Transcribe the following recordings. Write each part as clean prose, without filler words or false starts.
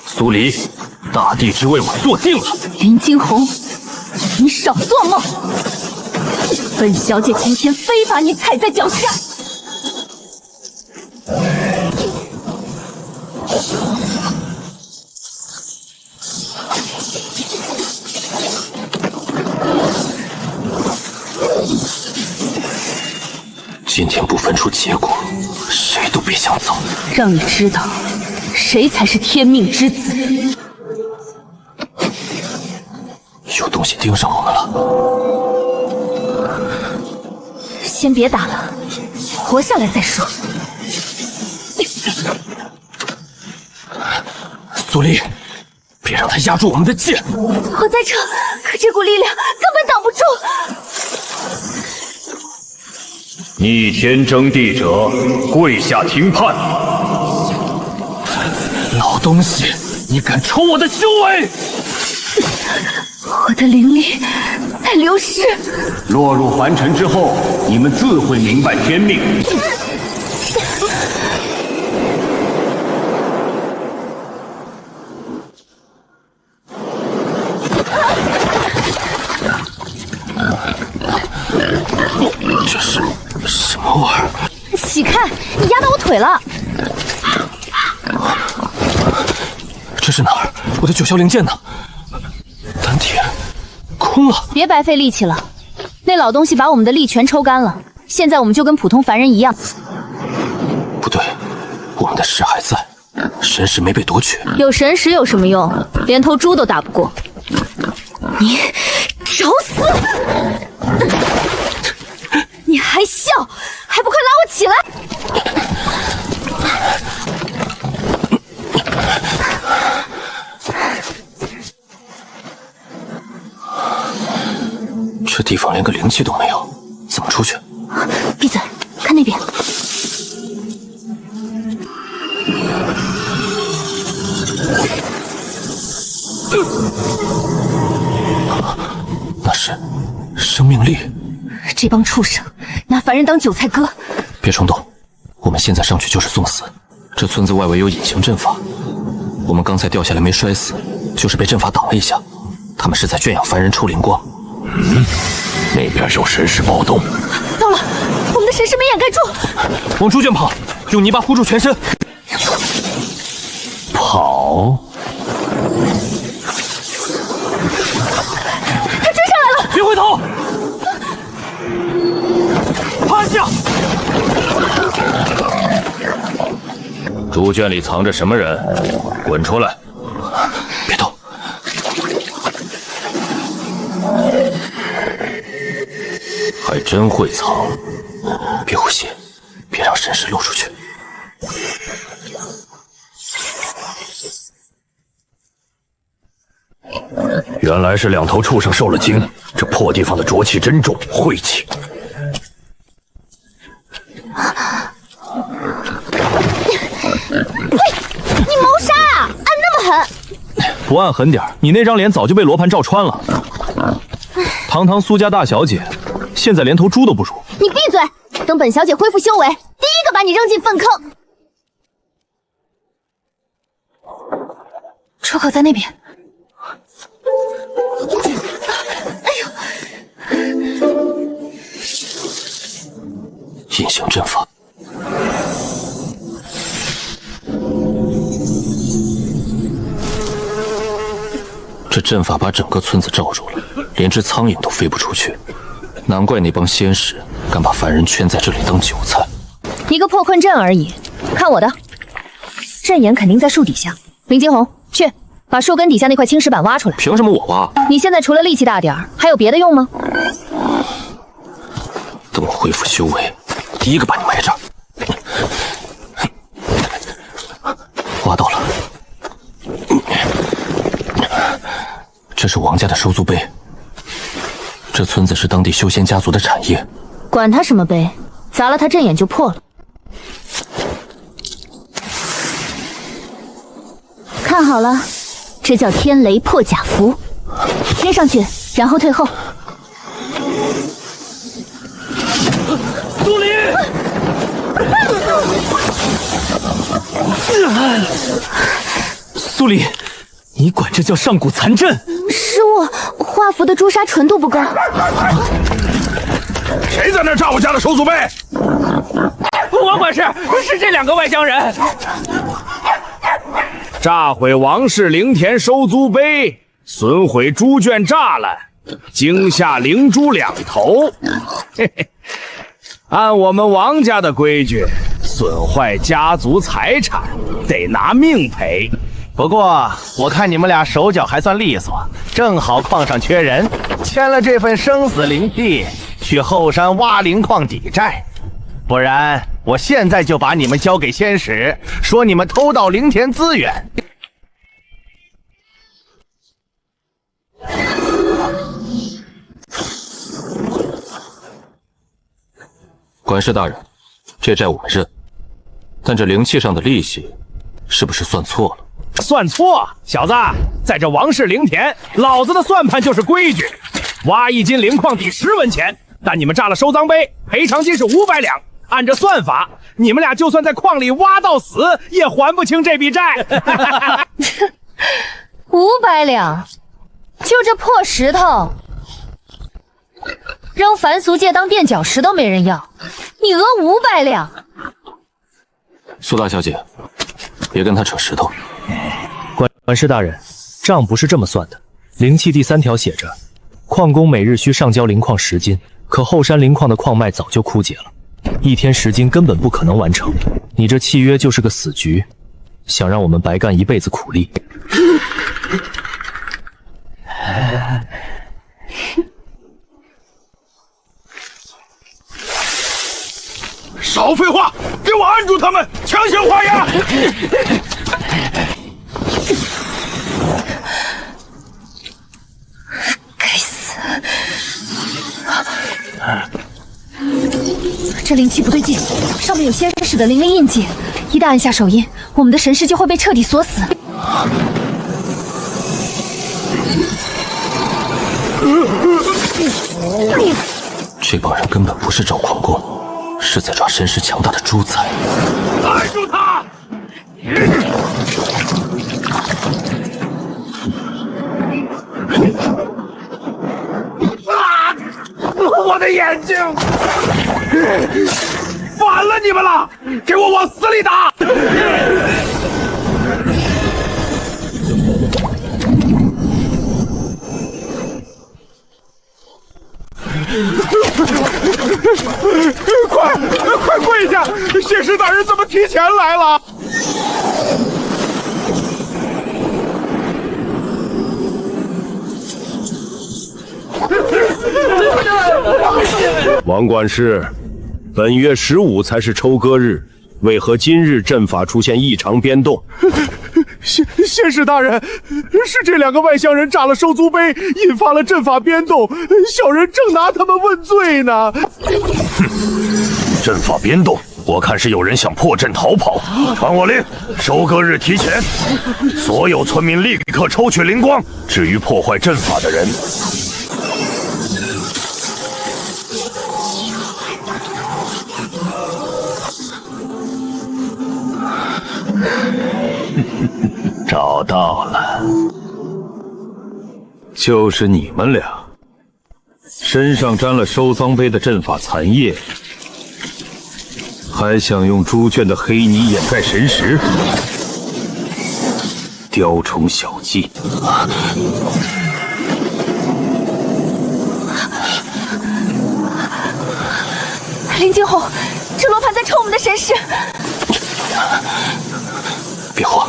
苏黎，大地之位我做定了。林惊鸿，你少做梦！本小姐今天非把你踩在脚下。今天不分出结果，谁都别想走。让你知道，谁才是天命之子。有东西盯上我们了。先别打了，活下来再说。苏黎，别让他压住我们的剑。我在这，可这股力量根本挡不住。逆天争地者，跪下听判！老东西，你敢抽我的修为！我的灵力在流失。落入凡尘之后，你们自会明白天命。这是什么玩意儿？起开！你压到我腿了。这是哪儿？我的九霄灵剑呢？丹田空了。别白费力气了，那老东西把我们的力全抽干了，现在我们就跟普通凡人一样。不对，我们的石还在，神石没被夺取。有神石有什么用？连头猪都打不过。你找死！你还笑？还不快拉我起来！这地方连个灵气都没有，怎么出去？闭嘴！看那边。那是生命力。这帮畜生拿凡人当韭菜割。别冲动，我们现在上去就是送死。这村子外围有隐形阵法，我们刚才掉下来没摔死，就是被阵法挡了一下。他们是在圈养凡人抽灵光。那边有神识暴动。糟了，我们的神识没掩盖住。往猪圈跑，用泥巴糊住全身。跑！他追上来了！别回头！趴下！猪圈里藏着什么人？滚出来！别动！还真会藏。别呼吸，别让神识漏出去。原来是两头畜生受了惊，这破地方的浊气真重，晦气。呸！你谋杀啊！按那么狠！不按狠点，你那张脸早就被罗盘照穿了。堂堂苏家大小姐，现在连头猪都不如。你闭嘴！等本小姐恢复修为，第一个把你扔进粪坑。出口在那边。哎呦！隐形阵法。这阵法把整个村子罩住了，连只苍蝇都飞不出去。难怪那帮仙使敢把凡人圈在这里当韭菜。一个破困阵而已，看我的！阵眼肯定在树底下。林惊鸿，去把树根底下那块青石板挖出来。凭什么我挖？你现在除了力气大点儿，还有别的用吗？等我恢复修为，第一个把你埋这儿。挖到了，这是王家的收租碑。这村子是当地修仙家族的产业。管他什么碑，砸了他阵眼就破了。看好了，这叫天雷破甲符，贴上去，然后退后。苏黎！苏黎，你管这叫上古残阵？失误，画符的朱砂纯度不够。谁在那炸我家的收租杯？我管事，是这2个外乡人。炸毁王氏灵田收租碑，损毁猪圈栅栏，惊吓灵猪2头。嘿嘿，按我们王家的规矩，损坏家族财产得拿命赔。不过我看你们俩手脚还算利索，正好矿上缺人，签了这份生死灵契，去后山挖灵矿抵债。不然我现在就把你们交给仙使，说你们偷盗灵田资源。管事大人，这债我们认，但这灵器上的利息是不是算错了？算错，小子，在这王氏灵田，老子的算盘就是规矩，挖1斤灵矿抵10文钱，但你们炸了收赃碑，赔偿金是500两。按这算法，你们俩就算在矿里挖到死，也还不清这笔债。500两，就这破石头，扔凡俗界当垫脚石都没人要，你讹500两。苏大小姐，别跟他扯石头。管事大人，账不是这么算的。灵契第3条写着，矿工每日需上交灵矿10斤，可后山灵矿的矿脉早就枯竭了，1天10斤根本不可能完成。你这契约就是个死局，想让我们白干一辈子苦力。少废话，给我按住他们，强行画押！该死！这灵气不对劲，上面有仙使的灵力印记，一旦按下手印，我们的神识就会被彻底锁死。这帮人根本不是找矿工，是在抓神识强大的猪仔。按住他！啊！我的眼睛！反了你们了！给我往死里打！快跪下！谢师大人怎么提前来了？王管事，本月15才是抽割日，为何今日阵法出现异常变动？谢使大人，是这2个外乡人炸了收租碑，引发了阵法变动，小人正拿他们问罪呢。阵法变动，我看是有人想破阵逃跑。传我令，收割日提前，所有村民立刻抽取灵光。至于破坏阵法的人，找到了，就是你们俩，身上沾了收赃碑的阵法残液，还想用猪圈的黑泥掩盖神识，雕虫小技。林惊鸿，这罗盘在抽我们的神识。别慌。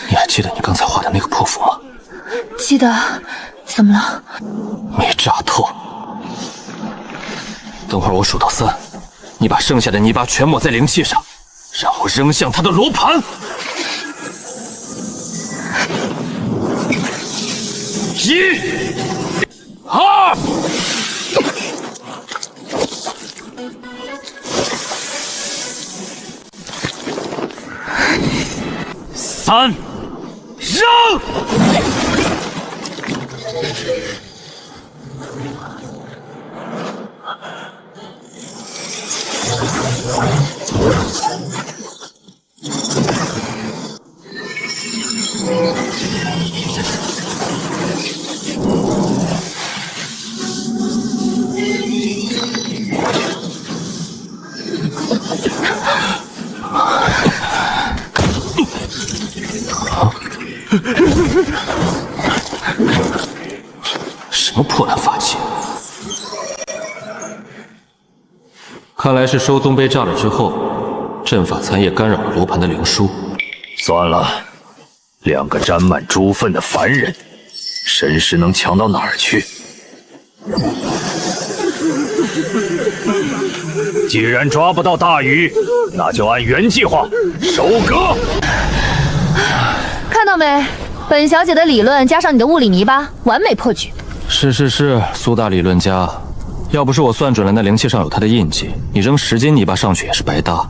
你还记得你刚才画的那个破符吗？记得。怎么了？没炸透。等会儿我数到3，你把剩下的泥巴全抹在灵气上，然后扔向他的罗盘。1、2。3，扔！什么破烂法器？看来是收宗碑炸了之后，阵法残业干扰了罗盘的灵枢。算了，两个沾满猪粪的凡人，神识能强到哪儿去？既然抓不到大鱼，那就按原计划收割。看到没？本小姐的理论加上你的物理泥巴，完美破局。是，苏大理论家。要不是我算准了那灵气上有他的印记，你扔10斤泥巴上去也是白搭。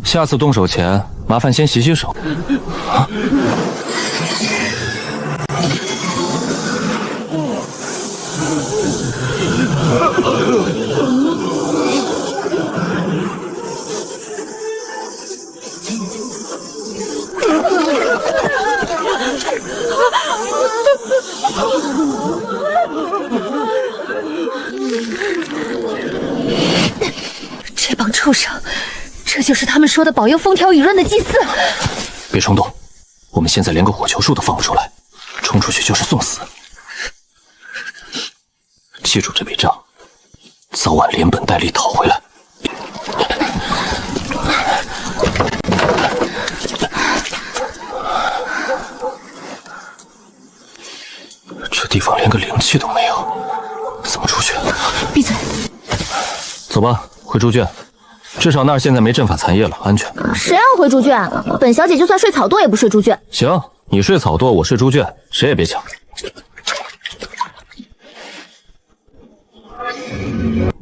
下次动手前，麻烦先洗洗手。这帮畜生，这就是他们说的保佑风调雨润的祭祀。别冲动，我们现在连个火球术都放不出来，冲出去就是送死。记住这笔账，早晚连本带利讨回来。这地方连个灵气都没有，怎么出去？闭嘴！走吧，回猪圈。至少那儿现在没阵法残业了，安全。谁要回猪圈？本小姐就算睡草垛也不睡猪圈。行，你睡草垛，我睡猪圈，谁也别抢。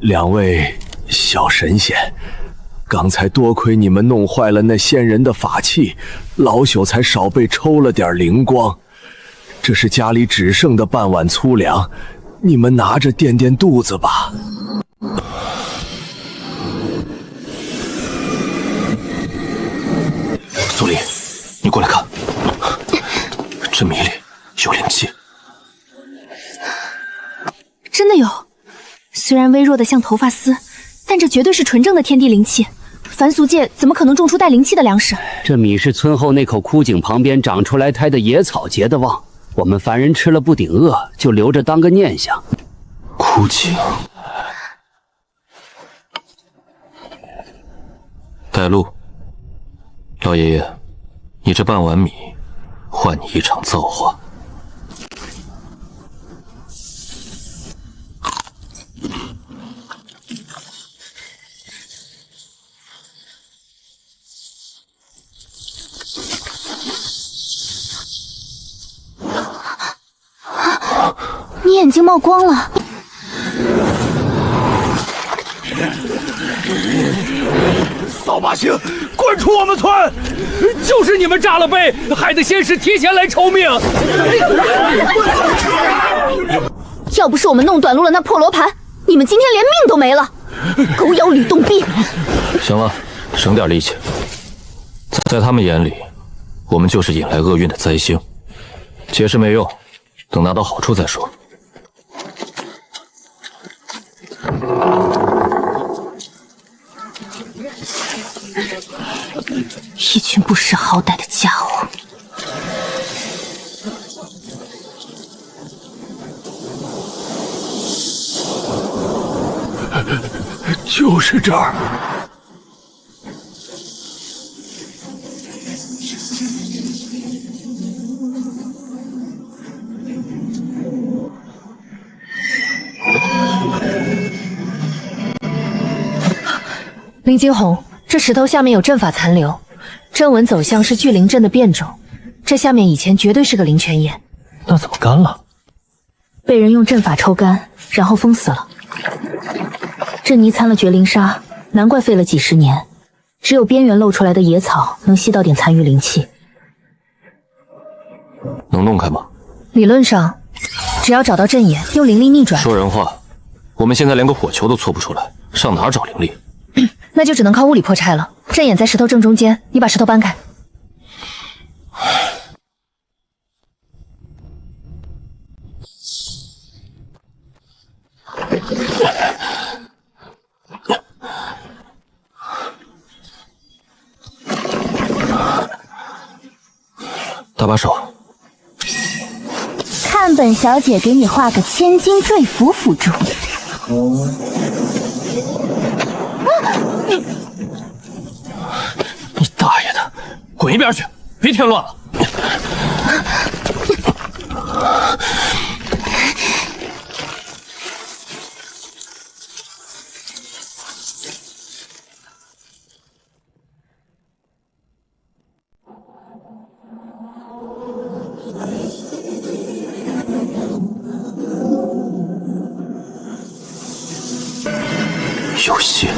两位小神仙，刚才多亏你们弄坏了那仙人的法器，老朽才少被抽了点灵光。这是家里只剩的半碗粗粮，你们拿着垫垫肚子吧。苏黎，你过来看，这米里有灵气。真的有，虽然微弱的像头发丝，但这绝对是纯正的天地灵气。凡俗界怎么可能种出带灵气的粮食？这米是村后那口枯井旁边长出来胎的野草结的旺，我们凡人吃了不顶饿，就留着当个念想。枯井，带路。老爷爷，你这半碗米，换你一场造化。你眼睛冒光了。扫把星，滚出我们村！就是你们炸了碑，害得仙师提前来酬命。要不是我们弄短路了那破罗盘，你们今天连命都没了。狗咬吕洞宾。行了，省点力气。在他们眼里，我们就是引来厄运的灾星。解释没用，等拿到好处再说。一群不识好歹的家伙！就是这儿。林惊鸿，这石头下面有阵法残留，阵纹走向是聚灵阵的变种，这下面以前绝对是个灵泉眼。那怎么干了？被人用阵法抽干，然后封死了。阵泥掺了绝灵砂，难怪费了几十年。只有边缘露出来的野草能吸到点残余灵气。能弄开吗？理论上，只要找到阵眼，用灵力逆转。说人话，我们现在连个火球都搓不出来，上哪儿找灵力？那就只能靠物理破拆了。阵眼在石头正中间，你把石头搬开。搭把手。看看本小姐给你画个千金坠符辅助。你大爷的，滚一边去，别添乱了。有戏！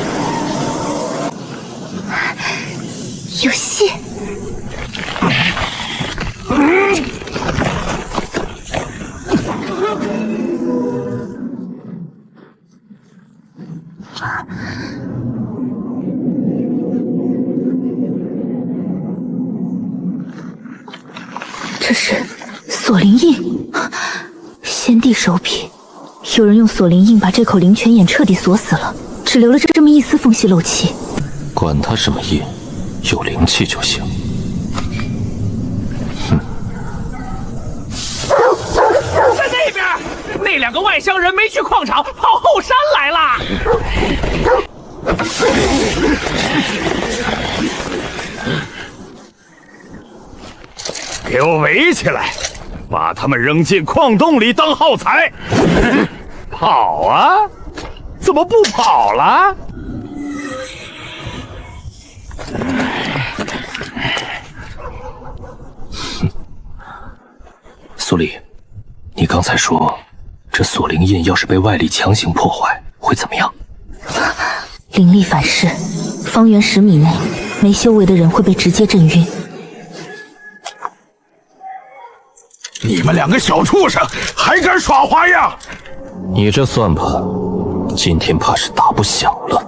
有戏！这是锁灵印，先帝手笔，有人用锁灵印把这口灵泉眼彻底锁死了。只留了这么一丝缝隙漏气，管他什么印，有灵气就行。在那边，那2个外乡人没去矿场，跑后山来了。给我围起来，把他们扔进矿洞里当耗材。跑啊！怎么不跑了？苏黎，你刚才说，这锁灵印要是被外力强行破坏，会怎么样？灵力反噬，方圆10米内，没修为的人会被直接震晕。你们2个小畜生，还敢耍花样！你这算盘，今天怕是打不响了。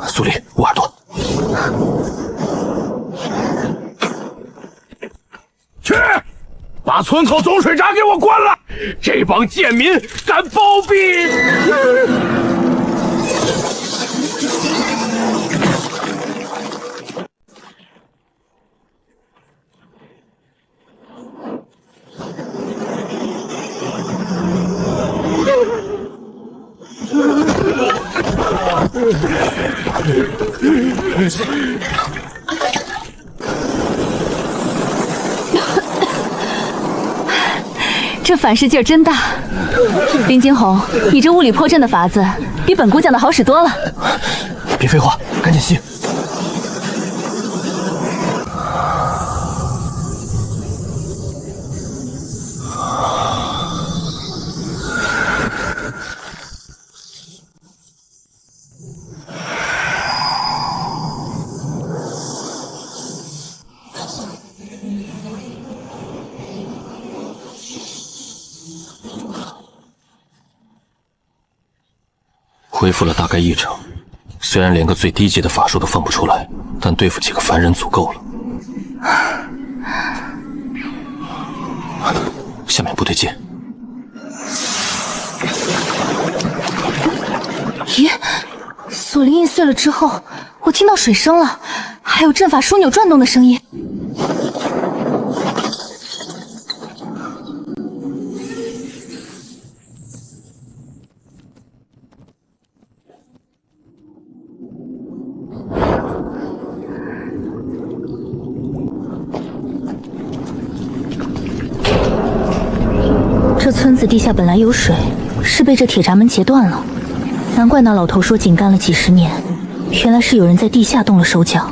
苏黎，捂耳朵。去，把村口总水闸给我关了！这帮贱民敢包庇！这反噬劲儿真大，林惊鸿，你这物理破阵的法子比本姑讲的好使多了。别废话，赶紧吸。恢复了大概1成，虽然连个最低级的法术都放不出来，但对付几个凡人足够了。下面不对劲。咦，锁灵印碎了之后，我听到水声了，还有阵法枢纽转动的声音。这村子地下本来有水，是被这铁闸门截断了。难怪那老头说井干了几10年，原来是有人在地下动了手脚。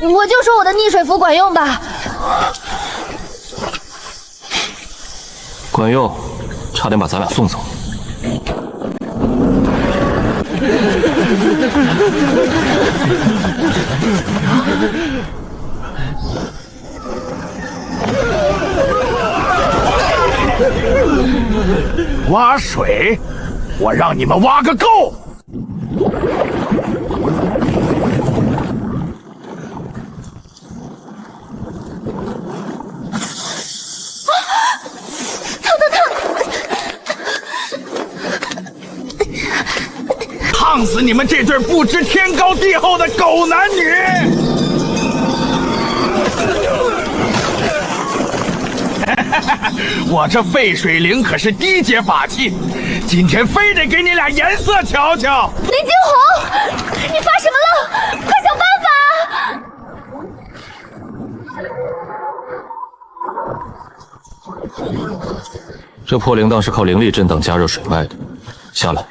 我就说我的逆水符管用吧，管用，差点把咱俩送走。挖水，我让你们挖个够！烫死你们这对不知天高地厚的狗男女！我这沸水灵可是低阶法器，今天非得给你俩颜色瞧瞧。林惊鸿，你发什么愣？快想办法！这破铃铛是靠灵力震荡加热水脉的，下来，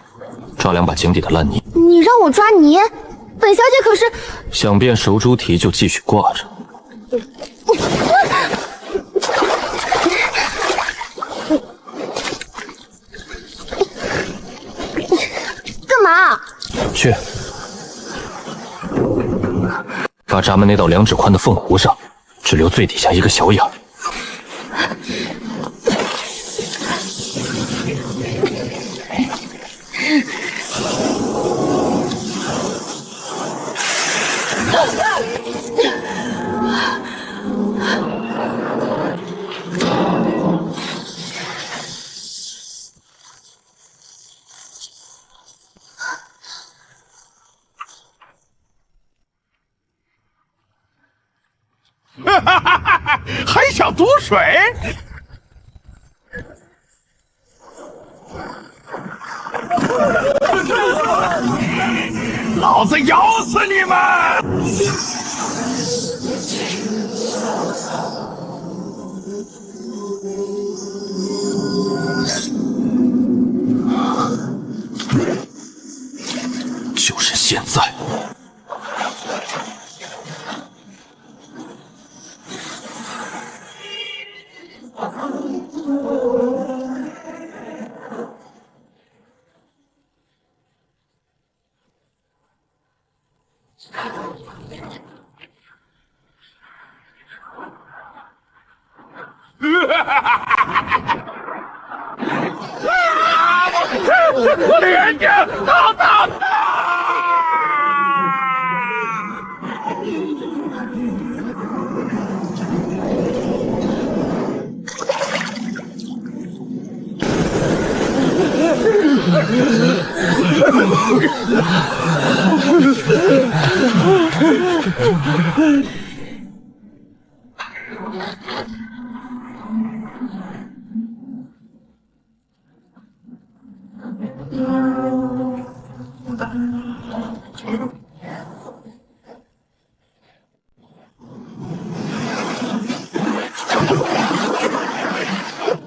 抓2把井底的烂泥。你让我抓泥？本小姐可是……想变熟猪蹄就继续挂着。干嘛？去，把闸门那道2指宽的缝糊上，只留最底下一个小眼儿。还想堵水？老子咬死你们！就是现在！我的眼睛，好疼！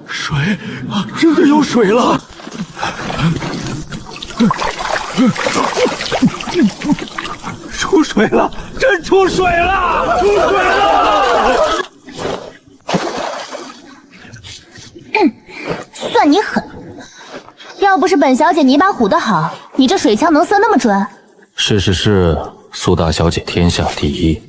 水啊，真的有水了！出水了，真出水了！出水了！算你狠！要不是本小姐泥巴唬得好，你这水枪能射那么准？是，苏大小姐天下第一。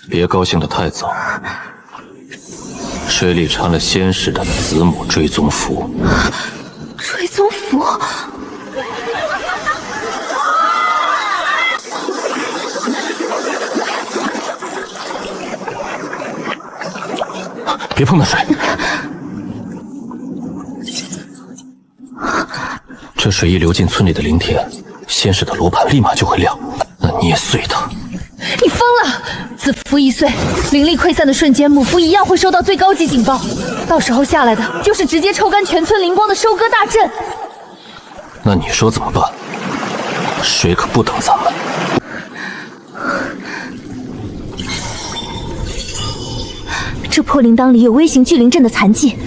别高兴得太早，水里掺了仙使的子母追踪符。追踪符？别碰那水！这水一流进村里的灵田，仙使的罗盘立马就会亮，那捏碎它。你疯了！子符一碎，灵力溃散的瞬间，母符一样会收到最高级警报，到时候下来的就是直接抽干全村灵光的收割大阵。那你说怎么办？水可不等咱们，这破铃铛里有微型聚灵阵的残迹，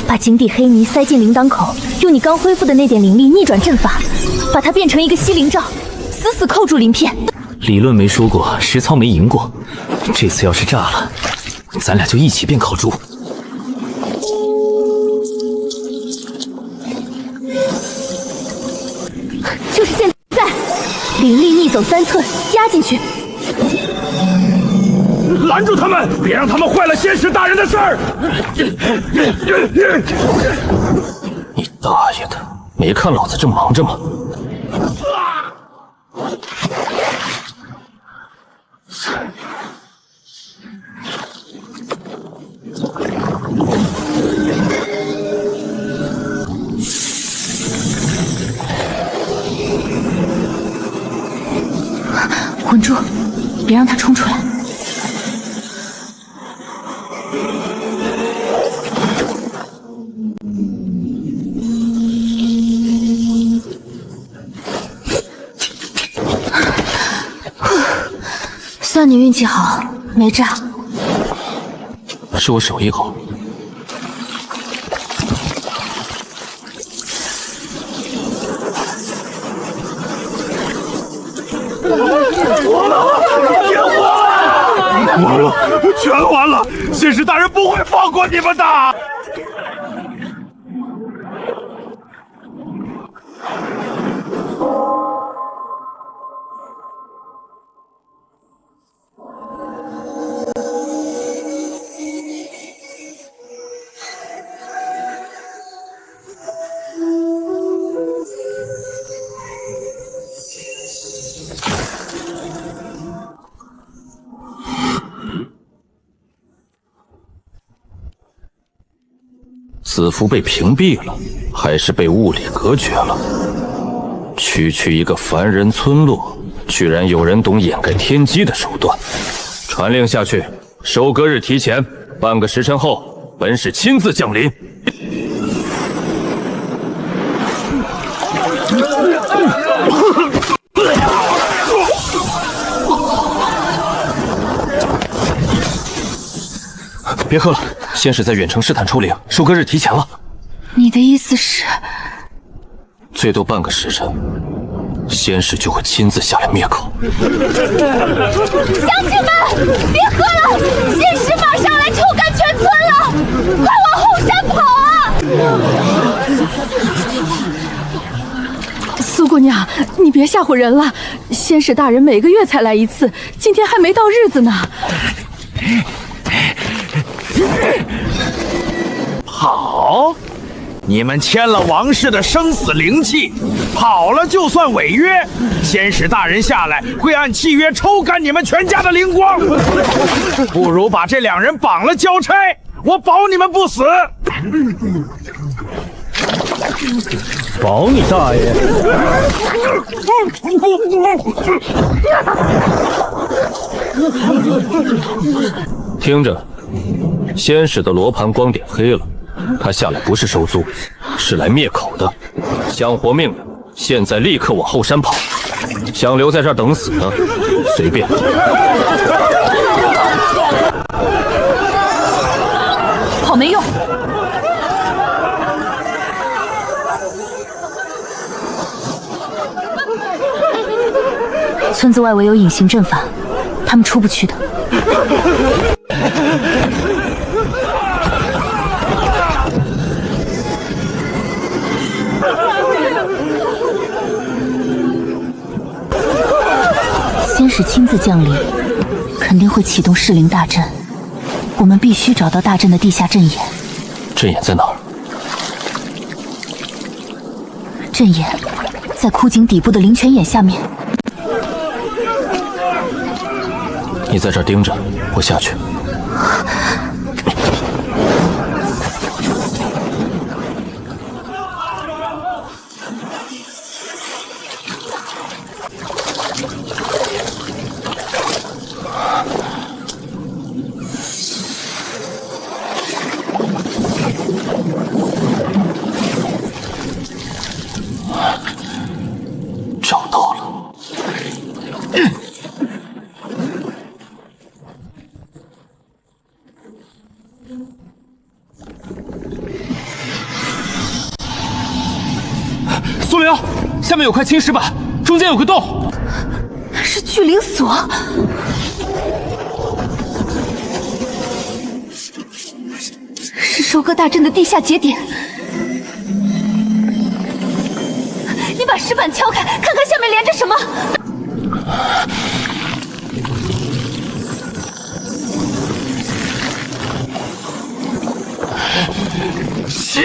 把井底黑泥塞进铃铛口，用你刚恢复的那点灵力逆转阵法，把它变成一个吸灵罩，死死扣住鳞片。理论没说过，实操没赢过。这次要是炸了，咱俩就一起变烤猪。就是现在，灵力逆走3寸，压进去。拦住他们，别让他们坏了仙使大人的事儿！你大爷的，没看老子正忙着吗？稳住，别让他冲出来。算你运气好，没炸。是我手艺好。完了，全完了！仙使大人不会放过你们的！子服被屏蔽了，还是被物理隔绝了？区区一个凡人村落，居然有人懂掩盖天机的手段。传令下去，收割日提前半个时辰后，本使亲自降临。别喝了，仙使在远程试探抽灵，收割日提前了。你的意思是，最多半个时辰，仙使就会亲自下来灭口。乡亲们，别喝了，仙使马上来抽干全村了，快往后山跑啊！苏姑娘，你别吓唬人了，仙使大人每个月才来一次，今天还没到日子呢。跑！你们签了王室的生死灵契，跑了就算违约。仙使大人下来会按契约抽干你们全家的灵光，不如把这2人绑了交差，我保你们不死。保你大爷！听着，仙使的罗盘光点黑了，他下来不是收租，是来灭口的。想活命的，现在立刻往后山跑；想留在这儿等死的，随便。跑没用。村子外围有隐形阵法，他们出不去的。仙使亲自降临，肯定会启动噬灵大阵。我们必须找到大阵的地下阵眼。阵眼在哪儿？阵眼在枯井底部的灵泉眼下面。你在这儿盯着，我下去。找到了。苏灵，下面有块青石板，中间有个洞，那是聚灵锁。是收割大阵的地下节点。你把石板敲开，看看下面连着什么。起！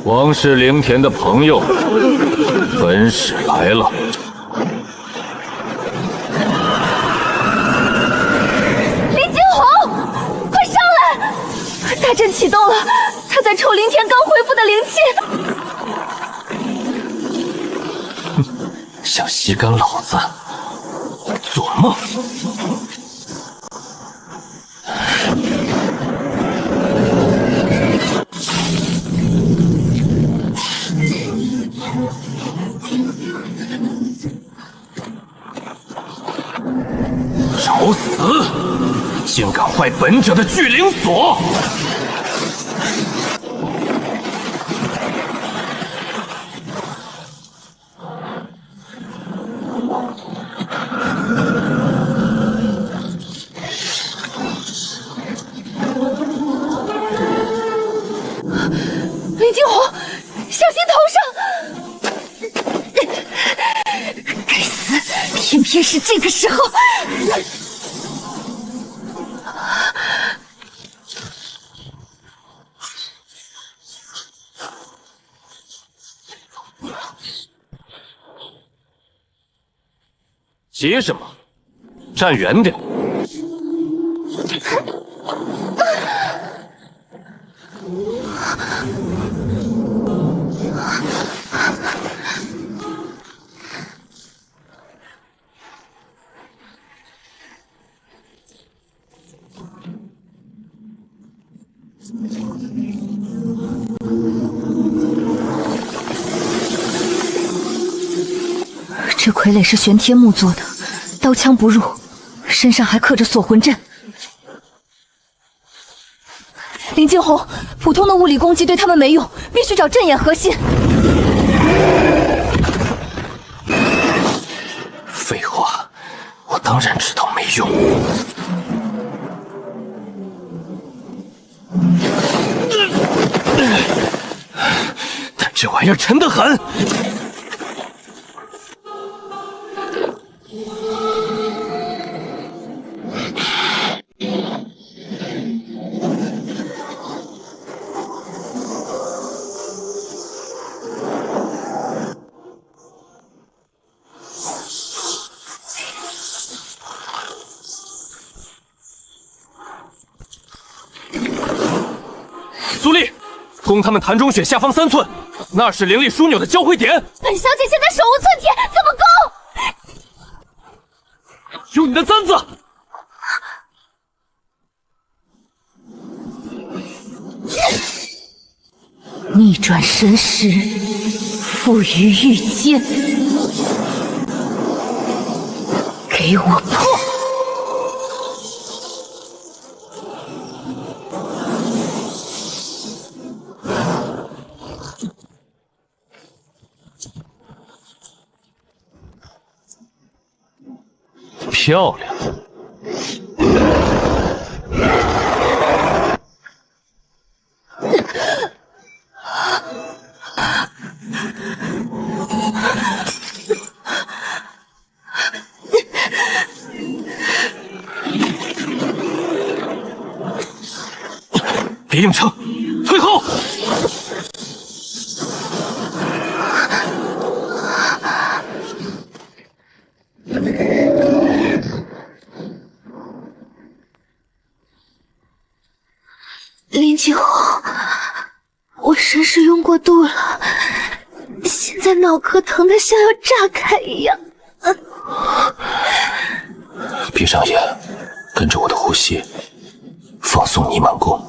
王氏灵田的朋友，本使来了。林惊鸿，快上来！大阵启动了，他在抽灵田刚恢复的灵气。想吸干老子，做梦！找死！竟敢坏本者的聚灵锁！林惊鸿，小心头上！该死，偏偏是这个时候。急什么？站远点！这傀儡是玄天木做的，刀枪不入，身上还刻着锁魂阵。林惊鸿，普通的物理攻击对他们没用，必须找阵眼核心。废话，我当然知道没用。但这玩意儿沉得很。苏丽，攻他们潭中穴下方3寸，那是灵力枢纽的交汇点。本小姐现在手无寸铁，怎么攻？有你的簪子。逆转神识，附于玉剑，给我破！漂亮。别硬撑，退后！林惊鸿，我神识用过度了，现在脑壳疼得像要炸开一样。闭上眼，跟着我的呼吸，放松泥满功。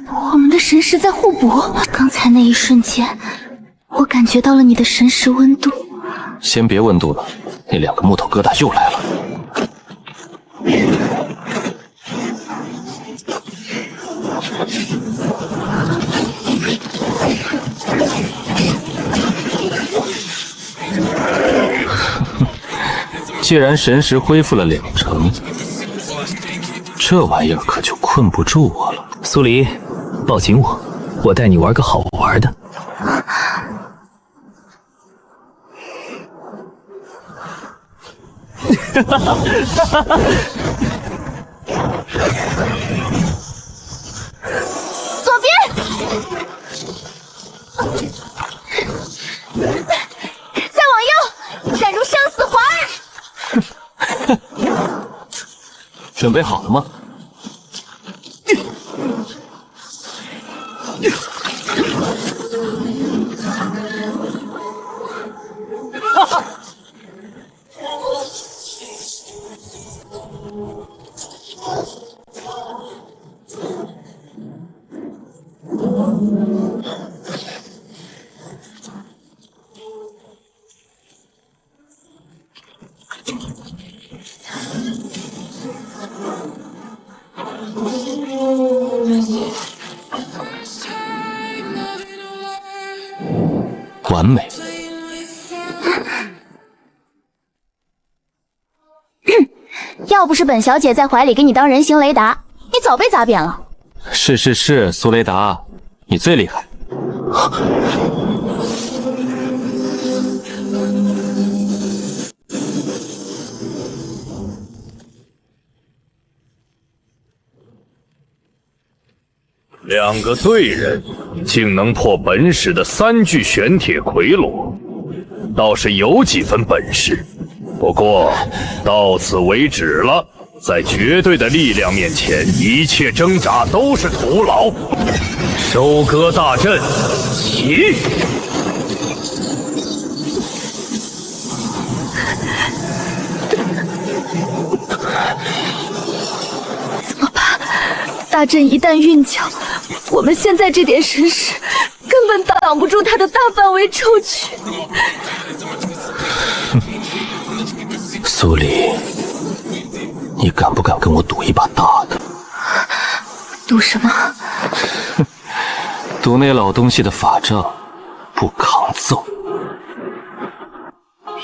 我们的神识在互补。刚才那一瞬间，我感觉到了你的神识温度。先别温度了，那2个木头疙瘩又来了。既然神识恢复了2成，这玩意儿可就困不住我了。苏黎，抱紧我，我带你玩个好玩的。左边，再往右，闪入生死环。准备好了吗？哈哈！完美。要不是本小姐在怀里给你当人形雷达，你早被砸扁了。是，苏雷达，你最厉害。2个罪人竟能破本使的3具玄铁魁罗，倒是有几分本事。不过到此为止了，在绝对的力量面前，一切挣扎都是徒劳。收割大阵，起！怎么办？大阵一旦运脚，我们现在这点神识根本挡不住他的大范围抽取。苏黎，你敢不敢跟我赌一把大的？赌什么？赌那老东西的法杖不抗揍。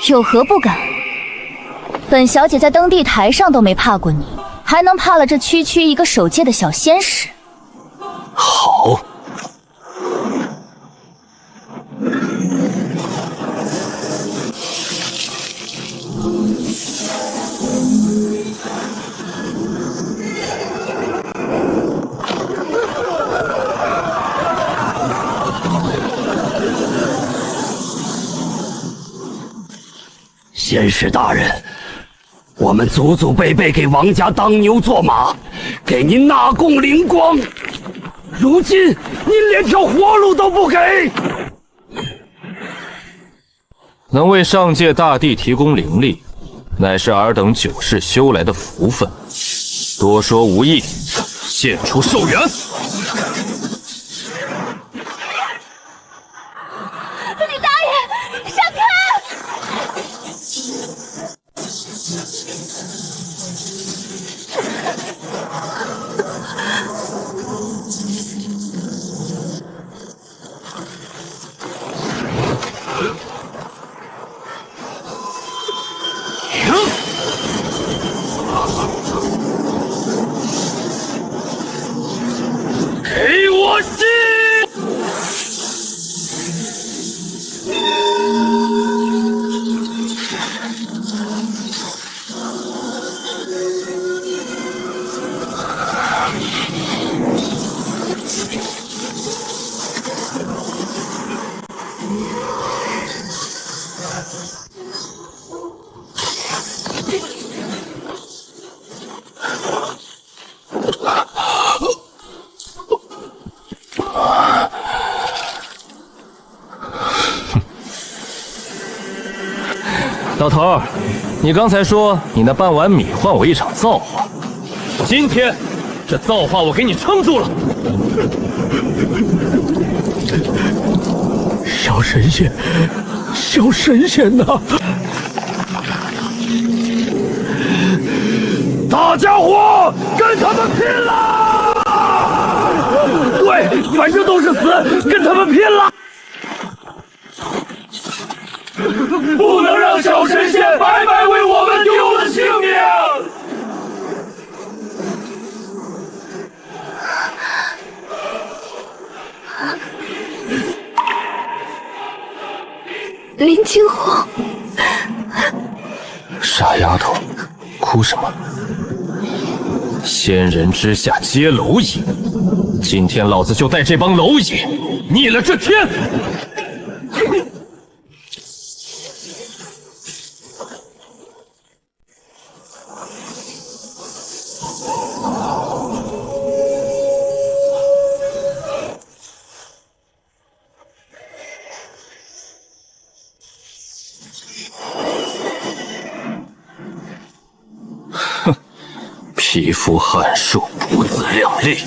有何不敢？本小姐在登地台上都没怕过你，还能怕了这区区一个守戒的小仙使？好。仙使大人，我们祖祖辈辈给王家当牛做马，给您纳贡灵光，如今您连条活路都不给。能为上界大帝提供灵力，乃是尔等9世修来的福分。多说无益，现出寿元。李大爷，闪开！老头儿，你刚才说你那半碗米换我一场造化，今天这造化我给你撑住了。小神仙，小神仙呐！大家伙，跟他们拼了！对，反正都是死，跟他们拼了！不能让小神仙白白为我们丢了性命！林惊鸿，傻丫头，哭什么？仙人之下皆蝼蚁，今天老子就带这帮蝼蚁逆了这天！皮肤汗瘦，不自量力。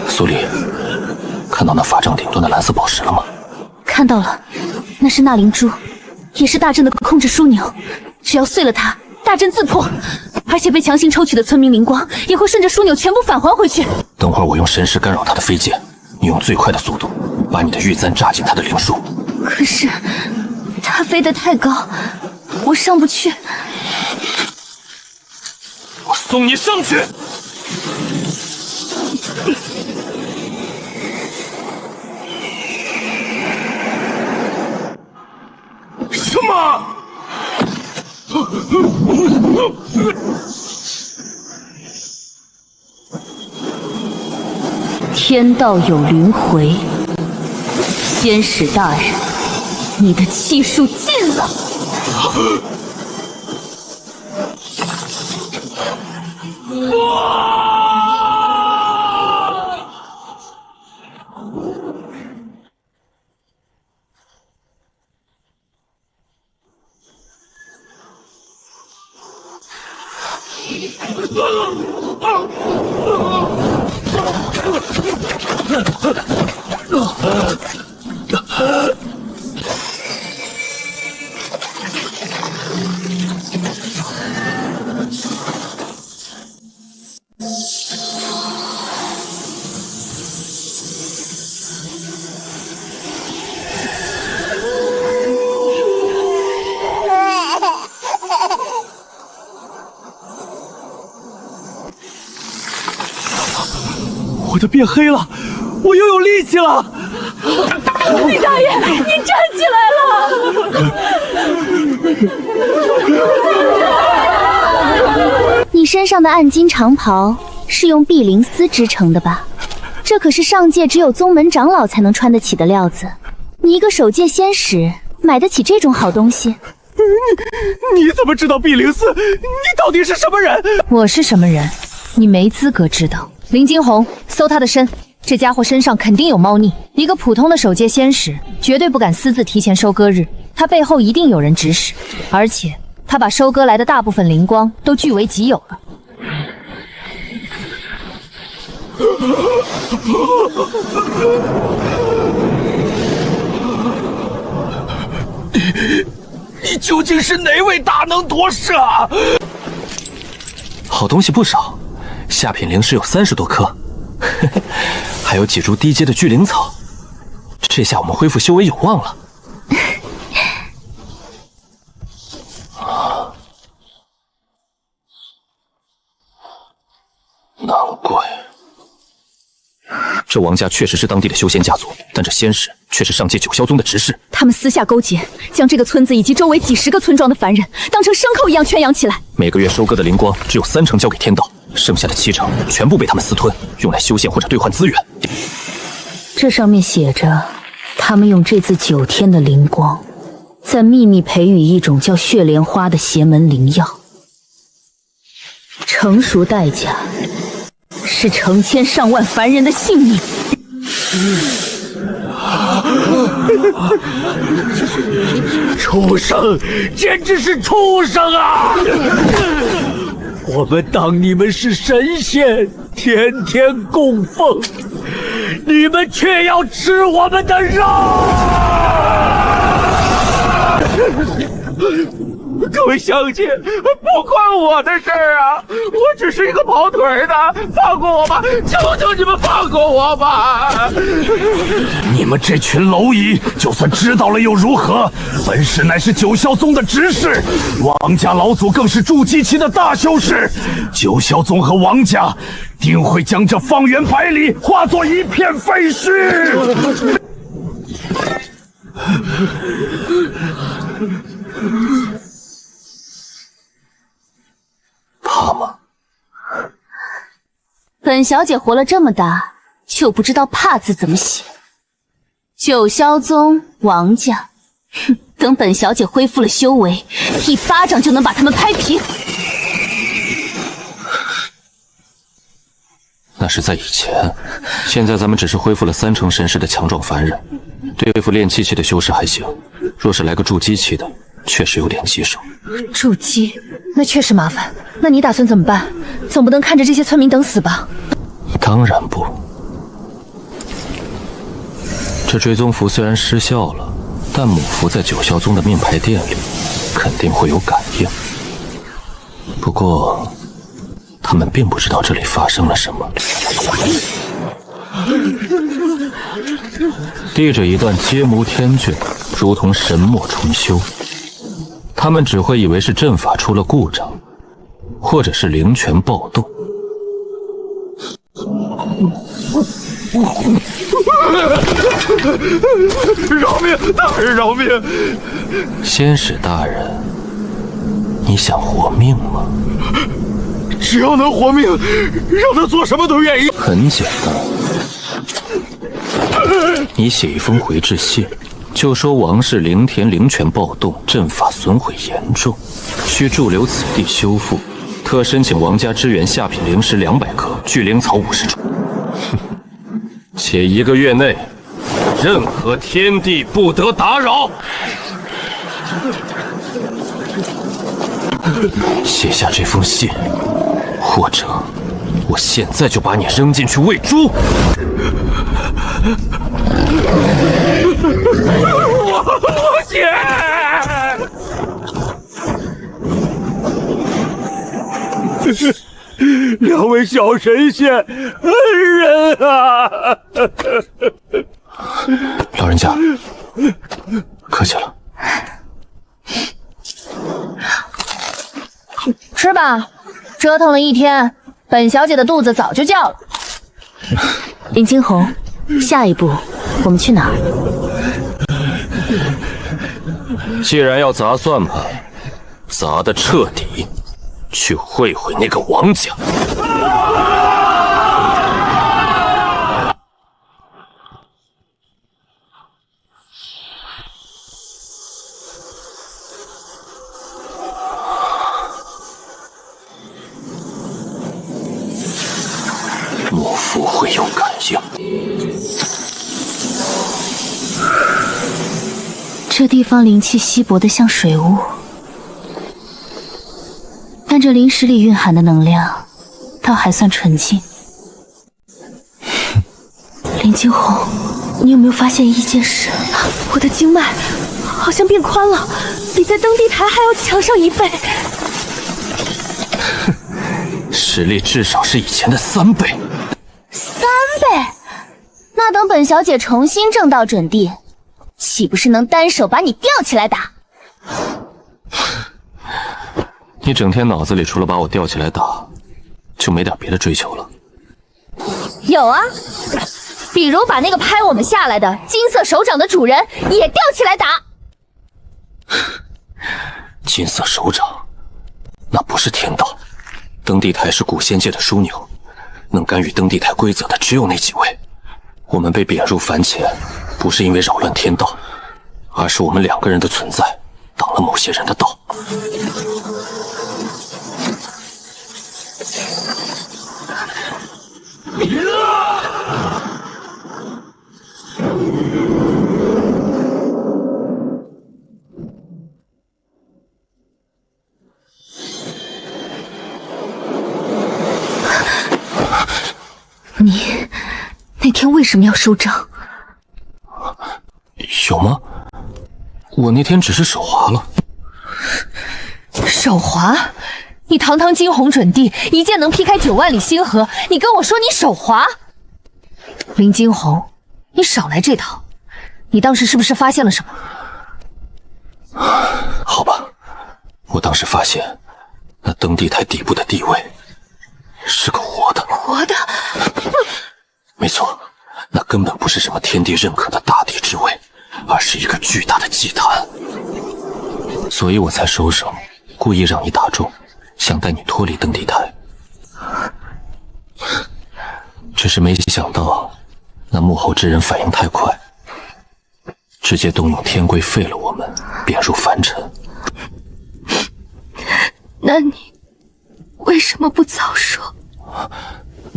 苏黎，看到那法杖顶端的蓝色宝石了吗？看到了，那是纳灵珠，也是大阵的控制枢纽。只要碎了它，大阵自破。而且被强行抽取的村民灵光也会顺着枢纽全部返还回去。等会儿我用神识干扰他的飞剑，你用最快的速度把你的玉簪扎进他的灵术。可是他飞得太高，我上不去。我送你上去。什么？天道有轮回，仙使大人，你的气数尽了。我的变黑了，我又有力气了。李大爷，你站起来了！你身上的暗金长袍是用碧灵丝织成的吧？这可是上界只有宗门长老才能穿得起的料子。你一个守界仙使，买得起这种好东西？你怎么知道碧灵丝？你到底是什么人？我是什么人？你没资格知道。林惊鸿，搜他的身，这家伙身上肯定有猫腻。一个普通的守界仙使绝对不敢私自提前收割日，他背后一定有人指使，而且他把收割来的大部分灵光都据为己有了。你究竟是哪位大能夺舍？好东西不少，下品灵石有30多颗，还有几株低阶的聚灵草。这下我们恢复修为有望了。难怪，这王家确实是当地的修仙家族，但这仙使却是上界九霄宗的执事。他们私下勾结，将这个村子以及周围几10个村庄的凡人当成牲口一样圈养起来。每个月收割的灵光只有3成交给天道，剩下的7成全部被他们私吞，用来修仙或者兑换资源。这上面写着，他们用这次9天的灵光，在秘密培育一种叫血莲花的邪门灵药。成熟代价是成千上万凡人的性命。畜生，简直是畜生啊！我们当你们是神仙，天天供奉，你们却要吃我们的肉！各位小姐，不关我的事儿啊！我只是一个跑腿的，放过我吧！求求你们放过我吧！你们这群蝼蚁，就算知道了又如何？本使乃是九霄宗的执事，王家老祖更是筑基期的大修士。九霄宗和王家定会将这方圆百里化作一片废墟。怕吗？本小姐活了这么大，就不知道“怕”字怎么写。九霄宗、王家，哼，等本小姐恢复了修为，一巴掌就能把他们拍平。那是在以前，现在咱们只是恢复了3成神识的强壮凡人，对付炼气期的修士还行，若是来个筑基期的，确实有点棘手。筑基，那确实麻烦。那你打算怎么办？总不能看着这些村民等死吧？当然不。这追踪符虽然失效了，但母符在九霄宗的命牌店里，肯定会有感应。不过，他们并不知道这里发生了什么。递着一段阶魔天卷，如同神墨重修。他们只会以为是阵法出了故障，或者是灵泉暴动。饶命！大人饶命！仙使大人，你想活命吗？只要能活命，让他做什么都愿意。很简单，你写一封回致信，就说王氏灵田灵泉暴动，阵法损毁严重，需驻留此地修复，特申请王家支援下品灵石200颗，聚灵草50株。且1个月内，任何天地不得打扰。写下这封信，或者我现在就把你扔进去喂猪。我写。两位小神仙，恩人啊！老人家，客气了。吃吧，折腾了一天，本小姐的肚子早就叫了。林惊鸿，下一步我们去哪儿？既然要砸算盘，砸得彻底，去会会那个王家。母符会有感应。这地方灵气稀薄的像水雾，但这灵石里蕴含的能量倒还算纯净。林惊鸿，你有没有发现一件事？我的经脉好像变宽了，比在登地台还要强上1倍。实力至少是以前的3倍。3倍？那等本小姐重新正道准地，岂不是能单手把你吊起来打？你整天脑子里除了把我吊起来打，就没点别的追求了？有啊，比如把那个拍我们下来的金色手掌的主人也吊起来打。金色手掌，那不是天道。登地台是古仙界的枢纽，能干预登地台规则的只有那几位。我们被贬入凡前，不是因为扰乱天道，而是我们2个人的存在挡了某些人的道。你那天为什么要收账？有吗？我那天只是手滑了。手滑？你堂堂惊鸿准帝，一剑能劈开9万里星河，你跟我说你手滑？林惊鸿，你少来这套！你当时是不是发现了什么？好吧，我当时发现那登地台底部的地位是个活的。活的？没错，那根本不是什么天地认可的大地之位，而是一个巨大的祭坛。所以我才收手，故意让你打中，想带你脱离登地台。只是没想到那幕后之人反应太快，直接动用天规废了我们，贬入凡尘。那你为什么不早说？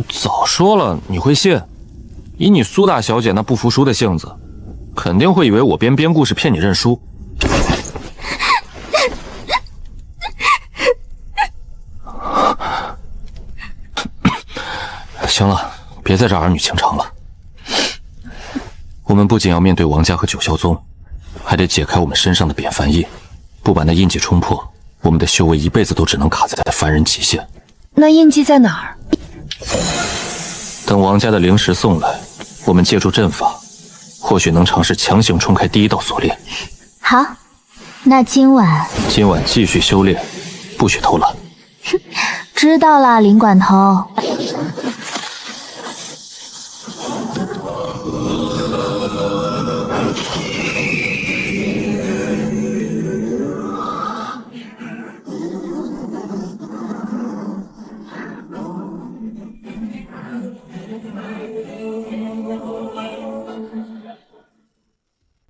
早说了你会信？以你苏大小姐那不服输的性子，肯定会以为我编故事骗你认输。行了，别在这儿儿女情长了。我们不仅要面对王家和九霄宗，还得解开我们身上的扁凡印，不把那印记冲破，我们的修为一辈子都只能卡在凡人极限。那印记在哪儿？等王家的灵石送来，我们借助阵法，或许能尝试强行冲开第一道锁链。好，那今晚继续修炼，不许偷懒。知道了，林管头。